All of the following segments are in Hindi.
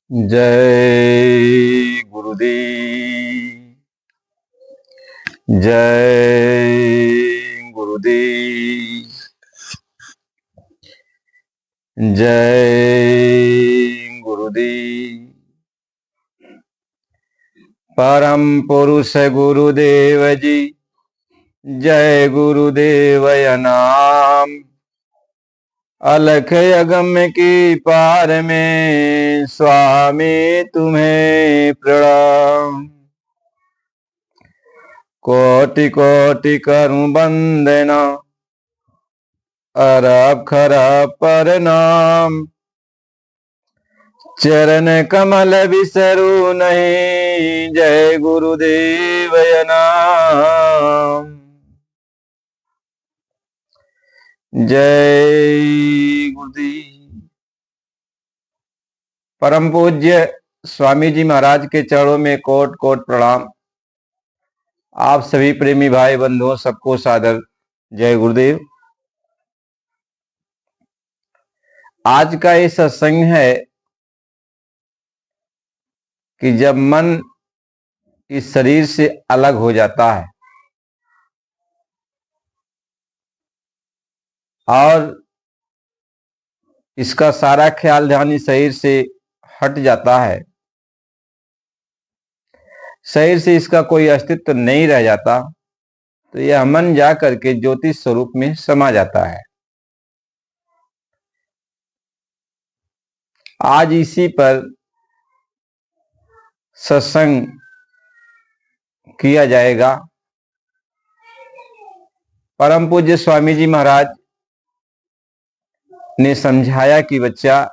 जय गुरुदेव। जय गुरुदेव। जय गुरुदेव। परम पुरुष गुरुदेव जी, जय गुरुदेवय नाम। अलख अगम्य की पार में स्वामी तुम्हें प्रणाम। कोटि कोटि करूं वंदना, अरब खरब प्रणाम। चरण कमल बिसरू नहीं, जय गुरुदेवय नाम। जय गुरुदेव। परम पूज्य स्वामी जी महाराज के चरणों में कोट कोट प्रणाम। आप सभी प्रेमी भाई बंधुओं सबको सादर जय गुरुदेव। आज का ये सत्संग है कि जब मन इस शरीर से अलग हो जाता है और इसका सारा ख्याल ध्यान इस शरीर से हट जाता है, शरीर से इसका कोई अस्तित्व नहीं रह जाता, तो यह मन जा करके ज्योति स्वरूप में समा जाता है। आज इसी पर सत्संग किया जाएगा। परम पूज्य स्वामी जी महाराज ने समझाया कि बच्चा,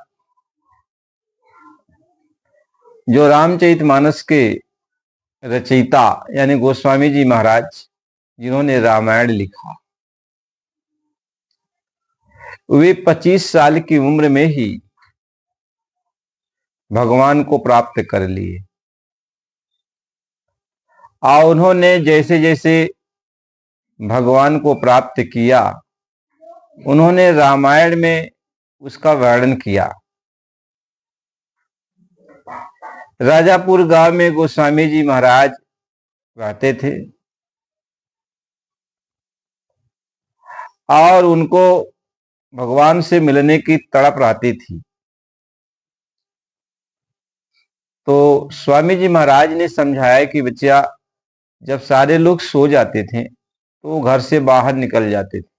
जो रामचरितमानस के रचयिता यानी गोस्वामी जी महाराज, जिन्होंने रामायण लिखा, वे 25 साल की उम्र में ही भगवान को प्राप्त कर लिए और उन्होंने जैसे जैसे भगवान को प्राप्त किया, उन्होंने रामायण में उसका वर्णन किया। राजापुर गांव में गोस्वामी जी महाराज रहते थे और उनको भगवान से मिलने की तड़प रहती थी। तो स्वामी जी महाराज ने समझाया कि बच्चा, जब सारे लोग सो जाते थे तो वो घर से बाहर निकल जाते थे।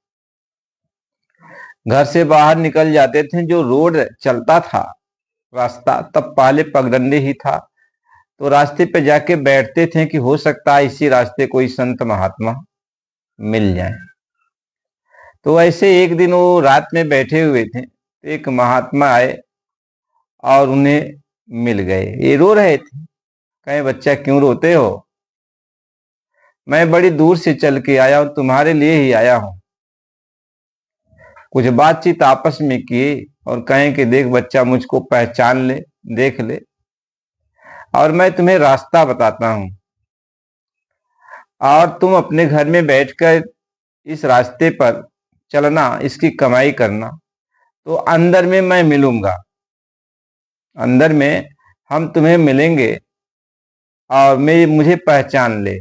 घर से बाहर निकल जाते थे, जो रोड चलता था रास्ता, तब पहले पगडंडी ही था, तो रास्ते पे जाके बैठते थे कि हो सकता है इसी रास्ते कोई संत महात्मा मिल जाए। तो ऐसे एक दिन वो रात में बैठे हुए थे, तो एक महात्मा आए और उन्हें मिल गए। ये रो रहे थे। कहे, बच्चा क्यों रोते हो? मैं बड़ी दूर से चल के आया हूं, तुम्हारे लिए ही आया हूं। कुछ बातचीत आपस में किए और कहें कि देख बच्चा, मुझको पहचान ले, देख ले, और मैं तुम्हें रास्ता बताता हूं और तुम अपने घर में बैठकर इस रास्ते पर चलना, इसकी कमाई करना, तो अंदर में मैं मिलूंगा, अंदर में हम तुम्हें मिलेंगे और मुझे पहचान ले,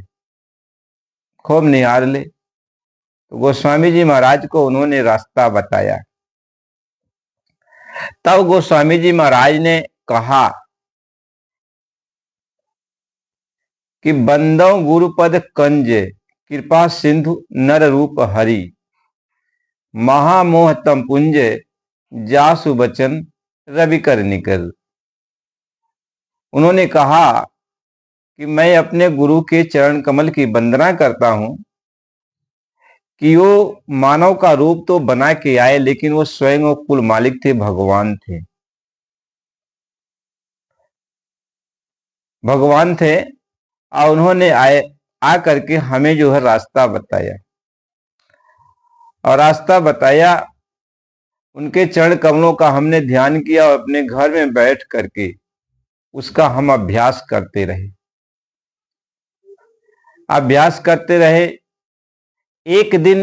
खूब निहार ले। तो गोस्वामी जी महाराज को उन्होंने रास्ता बताया। तब गोस्वामी जी महाराज ने कहा कि बंदो गुरुपद कंज, कृपा सिंधु नर रूप हरि, महामोह तम पुंज, जासु बचन रवि कर निकल। उन्होंने कहा कि मैं अपने गुरु के चरण कमल की वंदना करता हूं कि वो मानव का रूप तो बना के आए, लेकिन वो स्वयं वो कुल मालिक थे, भगवान थे। भगवान थे और उन्होंने आ करके हमें जो है रास्ता बताया, और रास्ता बताया, उनके चरण कमलों का हमने ध्यान किया और अपने घर में बैठ करके उसका हम अभ्यास करते रहे, अभ्यास करते रहे। एक दिन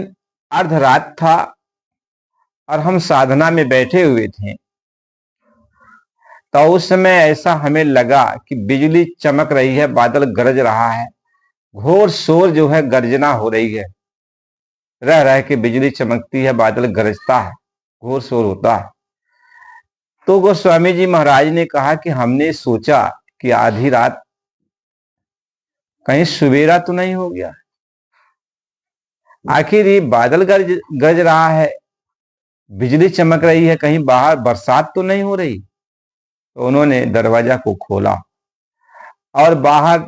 अर्धरात था और हम साधना में बैठे हुए थे, तो उस समय ऐसा हमें लगा कि बिजली चमक रही है, बादल गरज रहा है, घोर शोर जो है गर्जना हो रही है, रह रह के बिजली चमकती है, बादल गरजता है, घोर शोर होता है। तो गोस्वामी जी महाराज ने कहा कि हमने सोचा कि आधी रात कहीं सवेरा तो नहीं हो गया, आखिर ये बादल गरज रहा है, बिजली चमक रही है, कहीं बाहर बरसात तो नहीं हो रही। तो उन्होंने दरवाजा को खोला और बाहर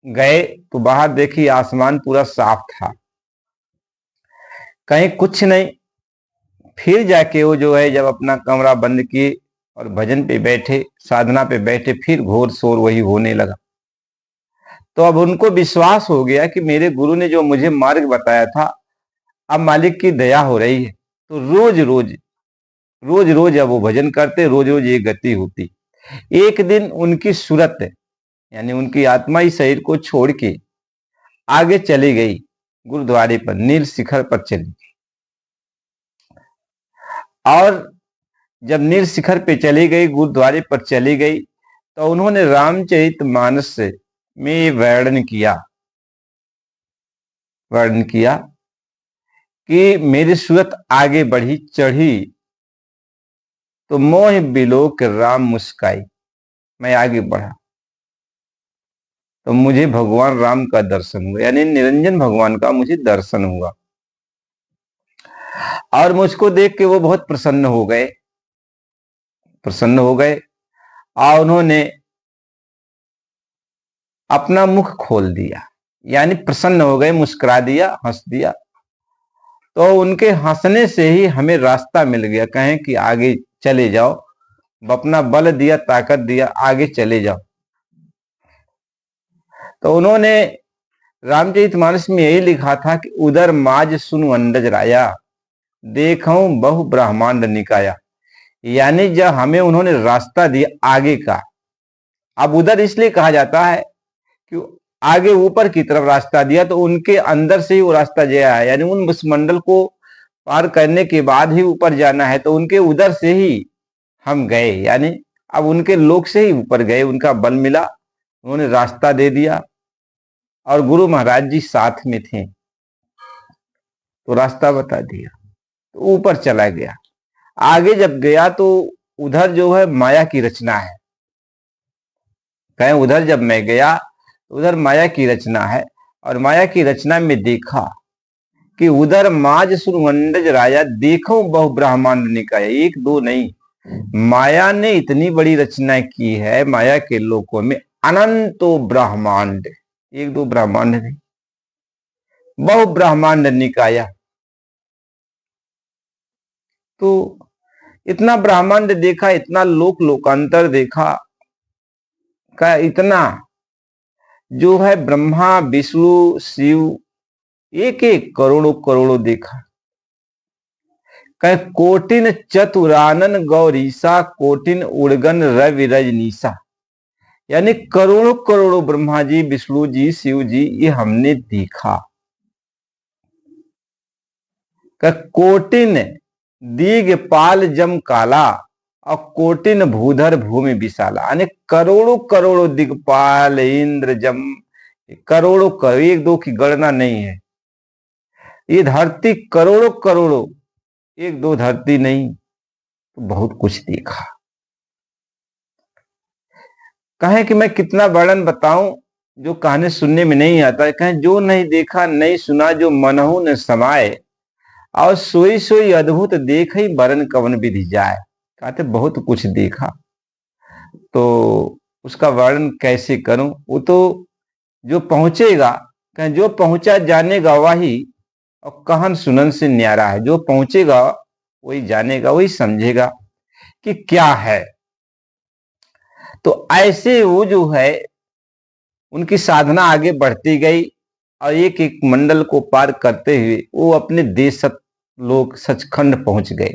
गए तो बाहर देखिए आसमान पूरा साफ था, कहीं कुछ नहीं। फिर जाके वो जो है जब अपना कमरा बंद किए और भजन पे बैठे, साधना पे बैठे, फिर घोर शोर वही होने लगा। तो अब उनको विश्वास हो गया कि मेरे गुरु ने जो मुझे मार्ग बताया था, अब मालिक की दया हो रही है। तो रोज रोज अब वो भजन करते, रोज रोज ये गति होती। एक दिन उनकी सूरत यानी उनकी आत्मा ही शरीर को छोड़ के आगे चली गई, गुरुद्वारे पर नील शिखर पर चली गई। और जब नील शिखर पे चली गई, गुरुद्वारे पर चली गई, तो उन्होंने रामचरितमानस में वर्णन किया कि मेरी सूरत आगे बढ़ी चढ़ी तो मोह बिलो के राम मुस्काई। मैं आगे बढ़ा तो मुझे भगवान राम का दर्शन हुआ, यानी निरंजन भगवान का मुझे दर्शन हुआ। और मुझको देख के वो बहुत प्रसन्न हो गए और उन्होंने अपना मुख खोल दिया, यानी प्रसन्न हो गए, मुस्कुरा दिया, हंस दिया। तो उनके हंसने से ही हमें रास्ता मिल गया, कहें कि आगे चले जाओ, अपना बल दिया, ताकत दिया, आगे चले जाओ। तो उन्होंने रामचरितमानस में यही लिखा था कि उधर माज सुनु अंडज राया, देखूं बहु ब्रह्मांड निकाया। यानी जब हमें उन्होंने रास्ता दिया आगे का, अब उधर इसलिए कहा जाता है कि आगे ऊपर की तरफ रास्ता दिया, तो उनके अंदर से ही वो रास्ता गया है, यानी उन मंडल को पार करने के बाद ही ऊपर जाना है। तो उनके उधर से ही हम गए, यानी अब उनके लोक से ही ऊपर गए, उनका बल मिला, उन्होंने रास्ता दे दिया और गुरु महाराज जी साथ में थे तो रास्ता बता दिया, तो ऊपर चला गया। आगे जब गया तो उधर जो है माया की रचना है, कहें उधर जब मैं गया तो उधर माया की रचना है, और माया की रचना में देखा कि उधर माज सुरवंडज राया, देखो बहु ब्रह्मांड निकाय। एक दो नहीं, माया ने इतनी बड़ी रचना की है, माया के लोकों में अनंतो ब्रह्मांड, एक दो ब्रह्मांड नहीं, बहु ब्रह्मांड निकाया। तो इतना ब्रह्मांड देखा, इतना लोकांतर देखा, का इतना जो है ब्रह्मा विष्णु शिव एक एक करोड़ों करोड़ों देखा। कह कोटिन चतुरानन गौरीसा, कोटिन उड़गन रवि रजनीसा। यानी करोड़ों करोड़ों ब्रह्मा जी, विष्णु जी, शिव जी, ये हमने देखा। कह कोटिन दीघपाल जम काला, और कोटिन भूधर भूमि विशाला। यानी करोड़ों करोड़ों दिग्पाल, इंद्र, जम, करोड़ों करोड़, एक दो की गणना नहीं है। ये धरती करोड़ों करोड़ों, एक दो धरती नहीं, तो बहुत कुछ देखा। कहें कि मैं कितना वर्णन बताऊं, जो कहानी सुनने में नहीं आता। कहें जो नहीं देखा नहीं सुना, जो मनहु न समाये, और सोई सोई अद्भुत देख ही बरन कवन विधि जाए। कहते बहुत कुछ देखा, तो उसका वर्णन कैसे करूं। वो तो जो पहुंचेगा, कहें जो पहुंचा जानेगा वही, और कहन सुनन से न्यारा है। जो पहुंचेगा वही जानेगा, वही समझेगा कि क्या है। तो ऐसे वो जो है उनकी साधना आगे बढ़ती गई, और एक एक मंडल को पार करते हुए वो अपने देश लोग सचखंड पहुंच गए,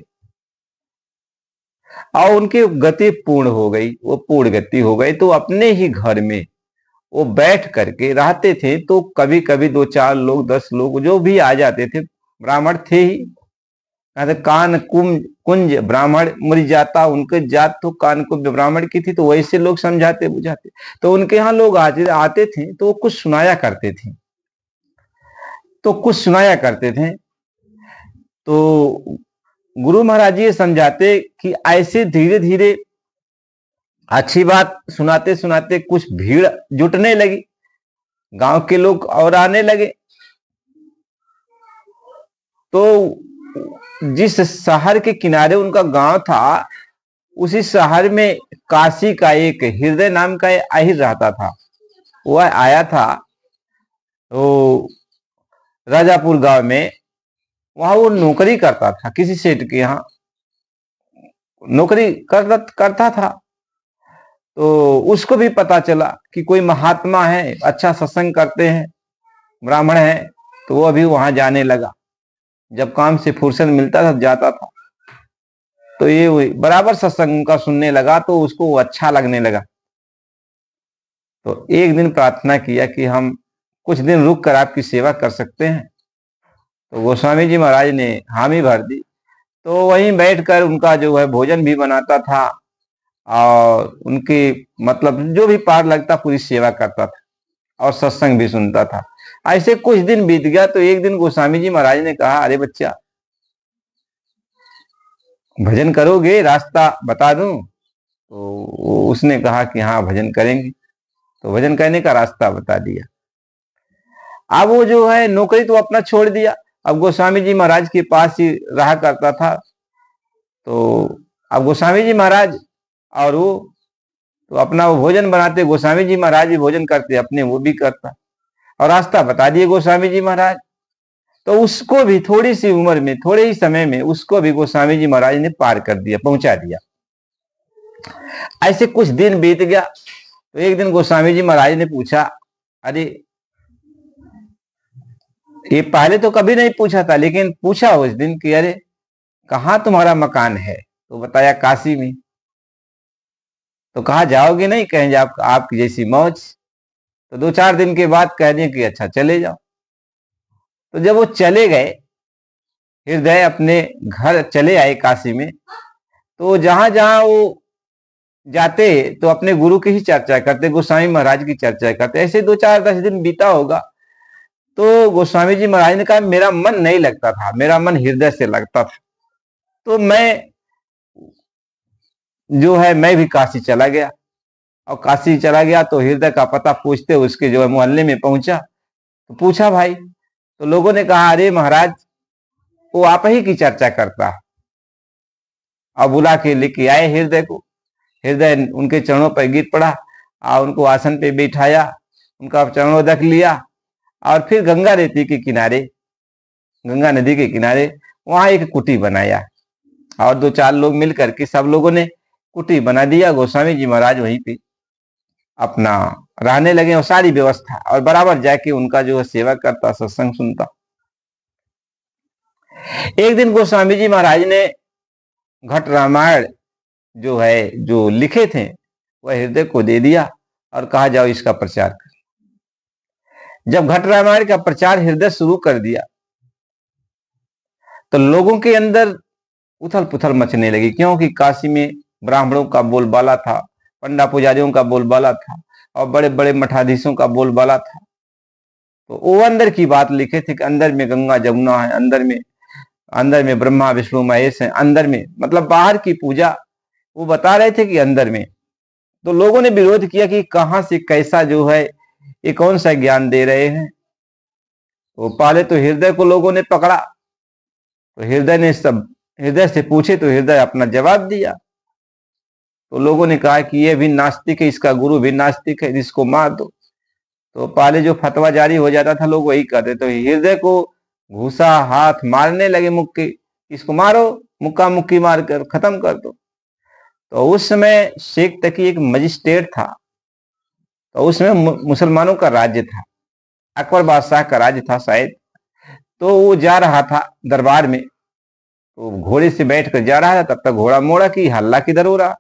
और उनकी गति पूर्ण हो गई, वो पूर्ण गति हो गई। तो अपने ही घर में वो बैठ करके रहते थे। तो कभी कभी 2-4 लोग 10 लोग जो भी आ जाते थे, ब्राह्मण थे ही, कहते कान कुंज ब्राह्मण मुरि जाता, उनके जात तो कान कुंज ब्राह्मण की थी, तो वैसे लोग समझाते बुझाते। तो उनके यहाँ लोग आते थे तो वो कुछ सुनाया करते थे, तो गुरु महाराज जी ये समझाते कि ऐसे धीरे धीरे अच्छी बात सुनाते सुनाते कुछ भीड़ जुटने लगी, गांव के लोग और आने लगे। तो जिस शहर के किनारे उनका गांव था, उसी शहर में काशी का एक हृदय नाम का अहिर रहता था। वह आया था तो राजापुर गांव में, वहां वो नौकरी करता था, किसी सेठ के यहाँ नौकरी करता था। तो उसको भी पता चला कि कोई महात्मा है, अच्छा सत्संग करते हैं, ब्राह्मण है, तो वो अभी वहां जाने लगा। जब काम से फुर्सत मिलता था जाता था। तो ये बराबर सत्संग का सुनने लगा, तो उसको अच्छा लगने लगा। तो एक दिन प्रार्थना किया कि हम कुछ दिन रुक कर आपकी सेवा कर सकते हैं। तो गोस्वामी जी महाराज ने हामी भर दी। तो वहीं बैठकर उनका जो है भोजन भी बनाता था, और उनकी मतलब जो भी पार लगता पूरी सेवा करता था, और सत्संग भी सुनता था। ऐसे कुछ दिन बीत गया। तो एक दिन गोस्वामी जी महाराज ने कहा, अरे बच्चा, भजन करोगे, रास्ता बता दूं? तो उसने कहा कि हाँ भजन करेंगे। तो भजन करने का रास्ता बता दिया। अब वो जो है नौकरी तो अपना छोड़ दिया, अब गोस्वामी जी महाराज के पास ही रहा करता था। तो अब गोस्वामी जी महाराज और वो तो अपना वो भोजन बनाते, गोस्वामी जी महाराज भी भोजन करते, अपने वो भी करता, और रास्ता बता दिए गोस्वामी जी महाराज। तो उसको भी थोड़ी सी उम्र में, थोड़े ही समय में उसको भी गोस्वामी जी महाराज ने पार कर दिया, पहुंचा दिया। ऐसे कुछ दिन बीत गया। तो एक दिन गोस्वामी जी महाराज ने पूछा, अरे ये पहले तो कभी नहीं पूछा था, लेकिन पूछा उस दिन कि अरे कहाँ तुम्हारा मकान है? तो बताया काशी में। तो कहा जाओगे नहीं? कहेंगे आपकी जैसी मौज। तो 2-4 दिन के बाद कह दिए कि अच्छा चले जाओ। तो जब वो चले गए, हृदय अपने घर चले आए काशी में, तो जहां जहां वो जाते तो अपने गुरु की ही चर्चा करते, गोस्वामी महाराज की चर्चा करते। ऐसे 2-4-10 दिन बीता होगा। तो गोस्वामी जी महाराज ने कहा, मेरा मन नहीं लगता था, मेरा मन हृदय से लगता था। तो मैं भी काशी चला गया। और काशी चला गया तो हृदय का पता पूछते उसके जो है मोहल्ले में पहुंचा। तो पूछा भाई, तो लोगों ने कहा, अरे महाराज, वो आप ही की चर्चा करता है। और बुला के लेके आए हृदय को। हृदय उनके चरणों पर गिर पड़ा, और उनको आसन पे बिठाया, उनका चरणोदक लिया, और फिर गंगा नदी के किनारे वहां एक कुटी बनाया, और 2-4 लोग मिलकर के सब लोगों ने कुटी बना दिया। गोस्वामी जी महाराज वहीं पे अपना रहने लगे, और सारी व्यवस्था, और बराबर जाके उनका जो है सेवा करता, सत्संग सुनता। एक दिन गोस्वामी जी महाराज ने घट रामायण जो लिखे थे वह हृदय को दे दिया, और कहा जाओ इसका प्रचार कर। जब घट रामायण का प्रचार हृदय शुरू कर दिया, तो लोगों के अंदर उथल पुथल मचने लगी, क्योंकि काशी में ब्राह्मणों का बोलबाला था, पंडा पुजारियों का बोलबाला था, और बड़े बड़े मठाधीशों का बोलबाला था। तो वो अंदर की बात लिखे थे कि अंदर में गंगा जमुना है, अंदर में ब्रह्मा विष्णु महेश है, अंदर में मतलब बाहर की पूजा वो बता रहे थे कि अंदर में। तो लोगों ने विरोध किया कि कहां से कैसा जो है ये कौन सा ज्ञान दे रहे हैं। तो पहले तो हृदय को लोगों ने पकड़ा, तो हृदय से पूछे तो हृदय अपना जवाब दिया। तो लोगों ने कहा कि ये भी नास्तिक है, इसका गुरु भी नास्तिक है, इसको मार दो। तो पहले जो फतवा जारी हो जाता था लोग वही करते। तो हृदय को घूसा हाथ मारने लगे, मुक्की, इसको मारो, मुक्का मुक्की मार कर खत्म कर दो। तो उस समय शेख तकी एक मजिस्ट्रेट था। तो उसमें मुसलमानों का राज्य था, अकबर बादशाह का राज्य था शायद। तो वो जा रहा था दरबार में, तो घोड़े से बैठकर जा रहा था, तब तक घोड़ा मोड़ा की हल्ला किधर हो रहा।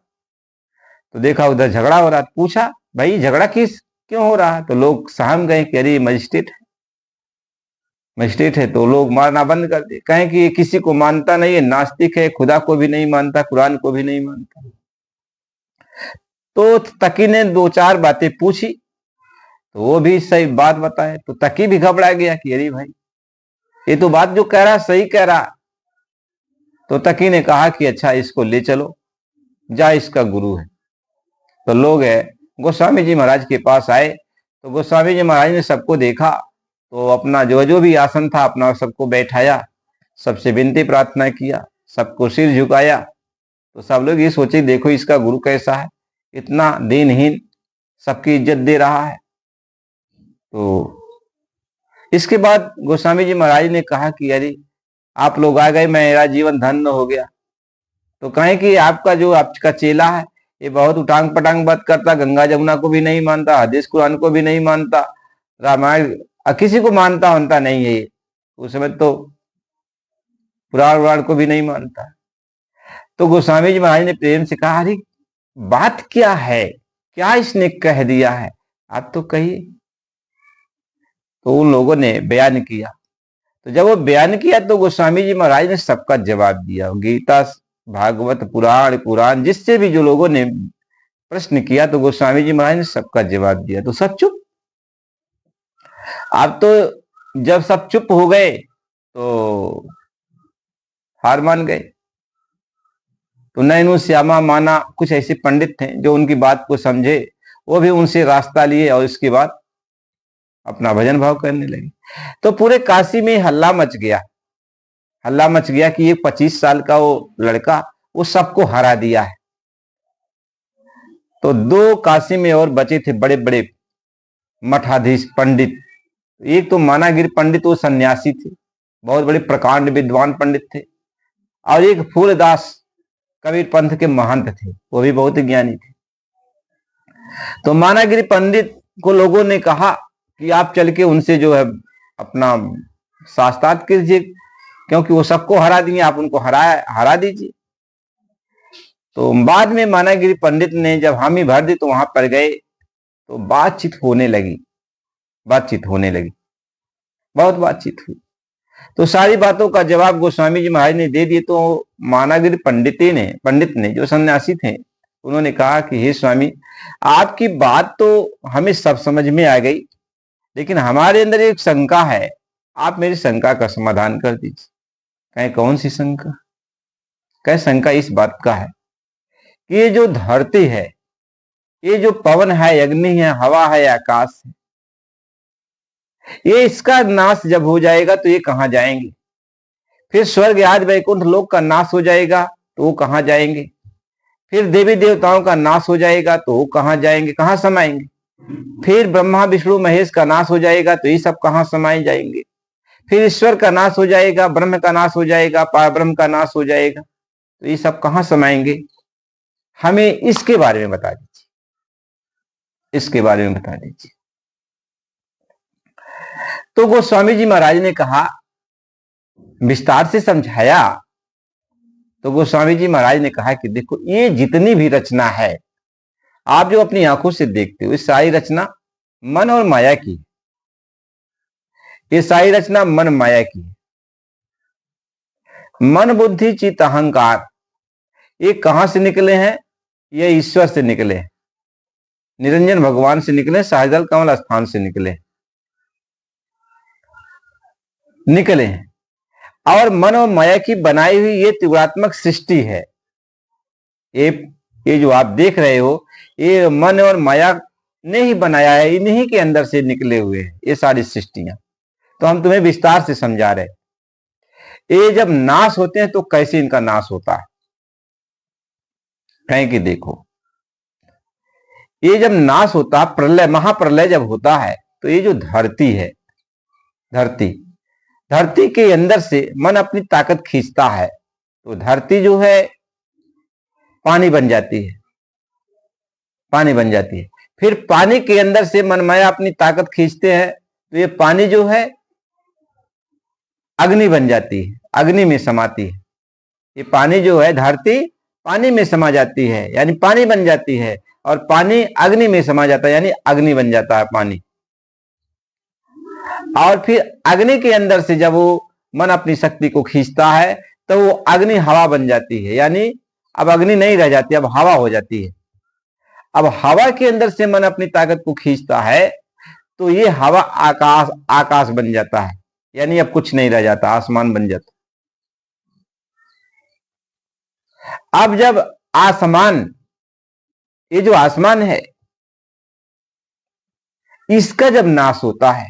तो देखा उधर झगड़ा हो रहा, पूछा भाई झगड़ा क्यों हो रहा है? तो लोग सहम गए कि अरे मजिस्ट्रेट है। मजिस्ट्रेट है तो लोग मारना बंद कर दे, कहें कि ये किसी को मानता नहीं है, नास्तिक है, खुदा को भी नहीं मानता, कुरान को भी नहीं मानता। तो तकी ने दो चार बातें पूछी तो वो भी सही बात बताए, तो तकी भी घबरा गया कि अरे भाई ये तो बात जो कह रहा सही कह रहा। तो तकी ने कहा कि अच्छा इसको ले चलो, जा इसका गुरु है। तो लोग है गोस्वामी जी महाराज के पास आए, तो गोस्वामी जी महाराज ने सबको देखा, तो अपना जो जो भी आसन था अपना सबको बैठाया, सबसे विनती प्रार्थना किया, सबको सिर झुकाया। तो सब लोग ये सोचे देखो इसका गुरु कैसा है, इतना दीनहीन, सबकी इज्जत दे रहा है। तो इसके बाद गोस्वामी जी महाराज ने कहा कि अरे आप लोग आ गए, मेरा जीवन धन्य हो गया। तो कहें कि आपका जो आपका चेला है ये बहुत उटांग पटांग बात करता, गंगा जमुना को भी नहीं मानता, हदीस कुरान को भी नहीं मानता, रामायण किसी को मानता होता नहीं है, उस समय तो पुराण उराण को भी नहीं मानता। तो गोस्वामी जी महाराज ने प्रेम से कहा अरे बात क्या है, क्या इसने कह दिया है, आप तो कहिए। तो उन लोगों ने बयान किया। तो जब वो बयान किया तो गोस्वामी जी महाराज ने सबका जवाब दिया। गीता, भागवत, पुराण, कुरान, जिससे भी जो लोगों ने प्रश्न किया तो गोस्वामी जी महाराज ने सबका जवाब दिया। तो सब चुप। अब तो जब सब चुप हो गए तो हार मान गए। तो नैनु श्यामा माना कुछ ऐसे पंडित थे जो उनकी बात को समझे, वो भी उनसे रास्ता लिए और इसके बाद अपना भजन भाव करने लगे। तो पूरे काशी में हल्ला मच गया, हल्ला मच गया कि ये 25 साल का वो लड़का वो सबको हरा दिया है। तो दो काशी में और बचे थे बड़े बड़े मठाधीश पंडित। एक तो मानागिरी पंडित, वो सन्यासी थे, बहुत बड़े प्रकांड विद्वान पंडित थे, और एक फूलदास कबीर पंथ के महंत थे, वो भी बहुत ज्ञानी थे। तो मानागिरी पंडित को लोगों ने कहा कि आप चल के उनसे जो है अपना शास्त्रार्थ कीजिए, क्योंकि वो सबको हरा दिए, आप उनको हरा दीजिए। तो बाद में मानागिरी पंडित ने जब हामी भर दी तो वहां पर गए, तो बातचीत होने लगी, बहुत बातचीत हुई। तो सारी बातों का जवाब गोस्वामी जी महाराज ने दे दिए। तो मानागिरी पंडित ने जो सन्यासी थे, उन्होंने कहा कि हे स्वामी, आपकी बात तो हमें सब समझ में आ गई, लेकिन हमारे अंदर एक शंका है, आप मेरी शंका का समाधान कर दीजिए। कहे कौन सी शंका? कहे शंका इस बात का है कि ये जो धरती है, ये जो पवन है, अग्नि है, हवा है, आकाश है, ये इसका नाश जब हो जाएगा तो ये कहां जाएंगे? फिर स्वर्ग आदि वैकुंठ लोक का नाश हो जाएगा तो वो कहां जाएंगे? फिर देवी देवताओं का नाश हो जाएगा तो वो कहां जाएंगे, कहां समाएंगे? फिर ब्रह्मा विष्णु महेश का नाश हो जाएगा तो ये सब कहां समाए जाएंगे? फिर ईश्वर का नाश हो जाएगा, ब्रह्म का नाश हो जाएगा, पारब्रह्म का नाश हो जाएगा, तो ये सब कहां समाएंगे? हमें इसके बारे में बता दीजिए, इसके बारे में बता दीजिए। तो गोस्वामी जी महाराज ने कहा, विस्तार से समझाया। तो गोस्वामी जी महाराज ने कहा कि देखो, ये जितनी भी रचना है, आप जो अपनी आंखों से देखते हो, ये सारी रचना मन और माया की, ये सारी रचना मन माया की है। मन बुद्धि चित्त अहंकार ये कहां से निकले हैं? ये ईश्वर से निकले हैं, निरंजन भगवान से निकले, सहजल कमल स्थान से निकले हैं। और मन और माया की बनाई हुई ये त्रिगुणात्मक सृष्टि है। ये जो आप देख रहे हो, ये मन और माया ने ही बनाया है, इन्हीं के अंदर से निकले हुए हैं ये सारी सृष्टियां। तो हम तुम्हें विस्तार से समझा रहे, ये जब नाश होते हैं तो कैसे इनका नाश होता है? कहें कि देखो, ये जब नाश होता, प्रलय, महाप्रलय जब होता है, तो ये जो धरती है, धरती के अंदर से मन अपनी ताकत खींचता है, तो धरती जो है पानी बन जाती है, फिर पानी के अंदर से मन माया अपनी ताकत खींचते हैं, तो ये पानी जो है अग्नि बन जाती है, अग्नि में समाती है। ये पानी जो है, धरती पानी में समा जाती है, यानी पानी बन जाती है, और पानी अग्नि में समा जाता है, यानी अग्नि बन जाता है पानी। और फिर अग्नि के अंदर से जब वो मन अपनी शक्ति को खींचता है तो वो अग्नि हवा बन जाती है, यानी अब अग्नि नहीं रह जाती, अब हवा हो जाती है। अब हवा के अंदर से मन अपनी ताकत को खींचता है तो ये हवा आकाश आकाश बन जाता है, यानी अब कुछ नहीं रह जाता, आसमान बन जाता। अब जब आसमान, ये जो आसमान है इसका जब नाश होता है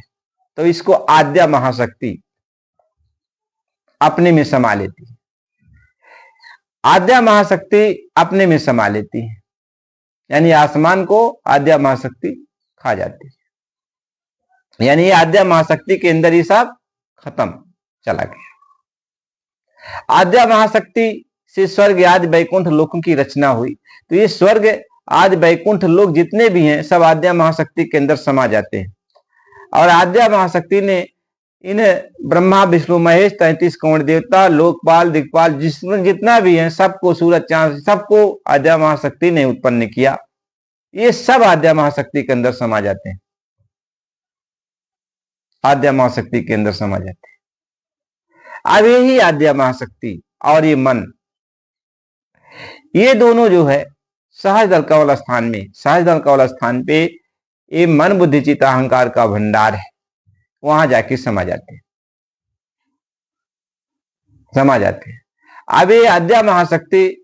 तो इसको आद्या महाशक्ति अपने में समा लेती है। आद्या महाशक्ति अपने में समा लेती है, यानी आसमान को आद्या महाशक्ति खा जाती है, यानी आद्या महाशक्ति के अंदर ही सब खत्म, चला गया। आद्या महाशक्ति से स्वर्ग आदि वैकुंठ लोकों की रचना हुई, तो ये स्वर्ग आदि वैकुंठ लोग जितने भी हैं सब आद्या महाशक्ति के अंदर समा जाते हैं। और आद्या महाशक्ति ने इन ब्रह्मा विष्णु महेश 33 करोड़ देवता लोकपाल दिक्पाल जितना भी है सबको, सूरज चांद सबको आद्या महाशक्ति ने उत्पन्न किया। ये सब आद्या महाशक्ति के अंदर समा जाते हैं, आद्या महाशक्ति के अंदर समा जाते हैं। अब यही आद्या महाशक्ति और ये मन, ये दोनों जो है सहज दल कवल स्थान में, सहज दल कवल स्थान पे ये मन बुद्धि चित्त अहंकार का भंडार है, वहां जाके समा जाते हैं, समा जाते हैं। अब ये आद्या महाशक्ति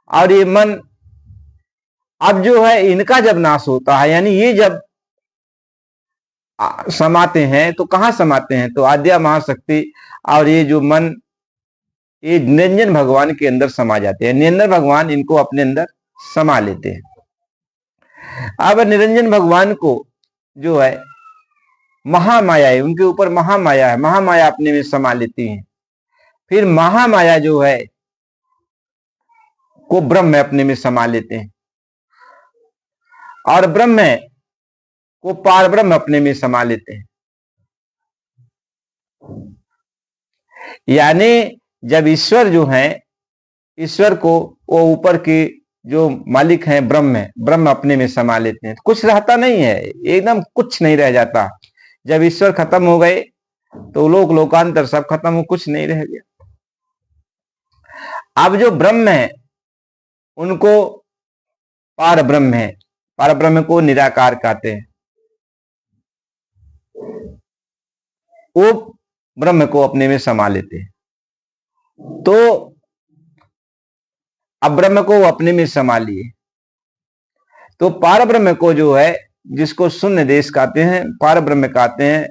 और ये मन अब जो है इनका जब नाश होता है, यानी ये जब समाते हैं तो कहां समाते हैं, तो आद्या महाशक्ति और ये जो मन ये निरंजन भगवान के अंदर समा जाते हैं। निरंजन भगवान इनको अपने अंदर समा लेते हैं। अब निरंजन भगवान को जो है महामाया है, उनके ऊपर महामाया है, महामाया अपने में समा लेती है। फिर महामाया जो है को ब्रह्म अपने में समा लेते हैं और ब्रह्म को पार ब्रह्म अपने में समा लेते हैं। यानी जब ईश्वर जो है, ईश्वर को वो ऊपर के जो मालिक हैं ब्रह्म है, ब्रह्म अपने में समा लेते हैं, कुछ रहता नहीं है, एकदम कुछ नहीं रह जाता। जब ईश्वर खत्म हो गए तो लोक लोकांतर सब खत्म हो, कुछ नहीं रह गया। अब जो ब्रह्म है उनको पार ब्रह्म है, पार ब्रह्म को निराकार कहते हैं, वो ब्रह्म को अपने में समा लेते हैं। तो अब ब्रह्म को अपने में समा लिए तो पार ब्रह्म को जो है, जिसको शून्य देश कहते हैं, पार ब्रह्म कहते हैं,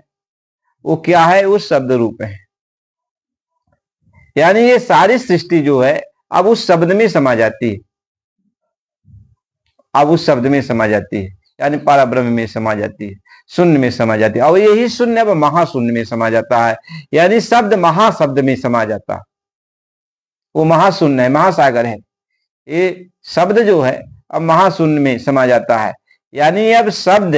वो क्या है, उस शब्द रूप है। यानी ये सारी सृष्टि जो है अब उस शब्द में समा जाती है, अब उस शब्द में समा जाती है, यानी पारा ब्रह्म में समा जाती है, शून्य में समा जाती है। और यही शून्य अब महाशून्य में समा जाता है, यानी शब्द महाशब्द में समा जाता है। वो महाशून्य है, महासागर है, ये शब्द जो है अब महाशून्य में समा जाता है, यानी अब शब्द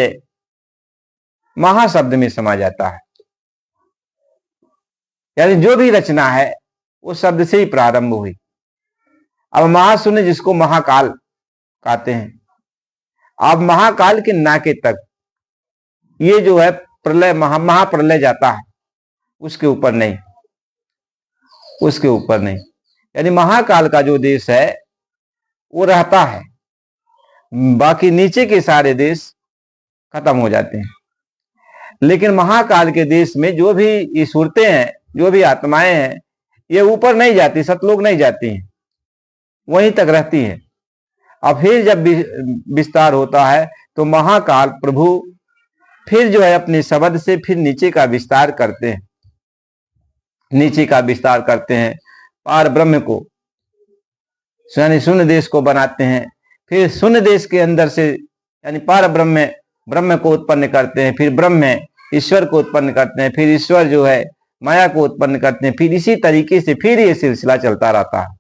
महाशब्द में समा जाता है। यानी जो भी रचना है वो शब्द से ही प्रारंभ हुई। अब महाशून्य जिसको महाकाल कहते हैं, अब महाकाल के नाके तक ये जो है प्रलय महाप्रलय जाता है, उसके ऊपर नहीं, उसके ऊपर नहीं। यानी महाकाल का जो देश है वो रहता है, बाकी नीचे के सारे देश खत्म हो जाते हैं। लेकिन महाकाल के देश में जो भी ये सूरतें हैं, जो भी आत्माएं हैं, ये ऊपर नहीं जाती, सतलोक नहीं जाती हैं, वहीं तक रहती हैं। अब फिर जब विस्तार होता है तो महाकाल प्रभु फिर जो है अपने शब्द से फिर नीचे का विस्तार करते हैं, नीचे का विस्तार करते हैं, पार ब्रह्म को यानी शून्य देश को बनाते हैं। फिर शून्य देश के अंदर से यानी पार ब्रह्म ब्रह्म को उत्पन्न करते हैं, फिर ब्रह्म ईश्वर को उत्पन्न करते हैं, फिर ईश्वर जो है माया को उत्पन्न करते हैं। फिर इसी तरीके से फिर ये सिलसिला चलता रहता है,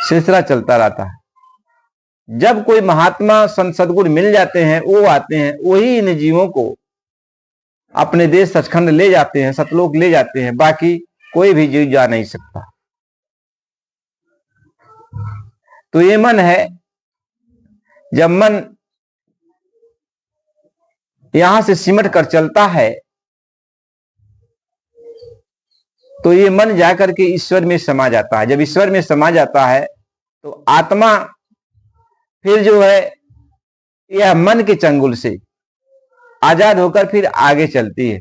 सिलसिला चलता रहता है। जब कोई महात्मा संत सदगुरु मिल जाते हैं, वो आते हैं, वही इन जीवों को अपने देश सचखंड ले जाते हैं, सतलोक ले जाते हैं, बाकी कोई भी जीव जा नहीं सकता। तो ये मन है, जब मन यहां से सिमट कर चलता है तो ये मन जाकर के ईश्वर में समा जाता है। जब ईश्वर में समा जाता है तो आत्मा फिर जो है यह मन के चंगुल से आजाद होकर फिर आगे चलती है।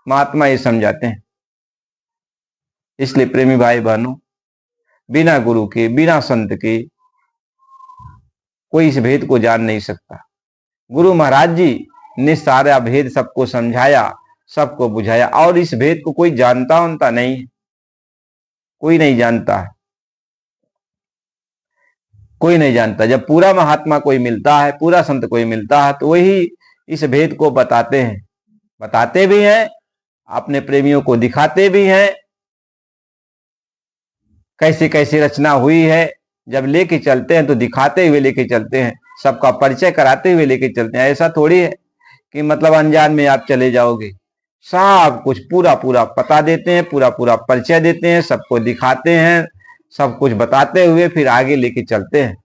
महात्मा ये समझाते हैं। इसलिए प्रेमी भाई बहनों, बिना गुरु के, बिना संत के कोई इस भेद को जान नहीं सकता। गुरु महाराज जी ने सारा भेद सबको समझाया, सबको बुझाया, और इस भेद को कोई जानता नहीं है, कोई नहीं जानता है, कोई नहीं जानता। जब पूरा महात्मा कोई मिलता है, पूरा संत कोई मिलता है, तो वही इस भेद को बताते हैं, बताते भी हैं, अपने प्रेमियों को दिखाते भी हैं कैसे कैसे रचना हुई है। जब लेके चलते हैं तो दिखाते हुए लेके चलते हैं, सबका परिचय कराते हुए लेके चलते हैं। ऐसा थोड़ी है कि मतलब अनजान में आप चले जाओगे। सब कुछ पूरा पूरा पता देते हैं, पूरा पूरा परिचय देते हैं, सबको दिखाते हैं, सब कुछ बताते हुए फिर आगे लेके चलते हैं।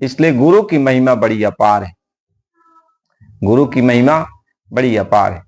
इसलिए गुरु की महिमा बड़ी अपार है, गुरु की महिमा बड़ी अपार है।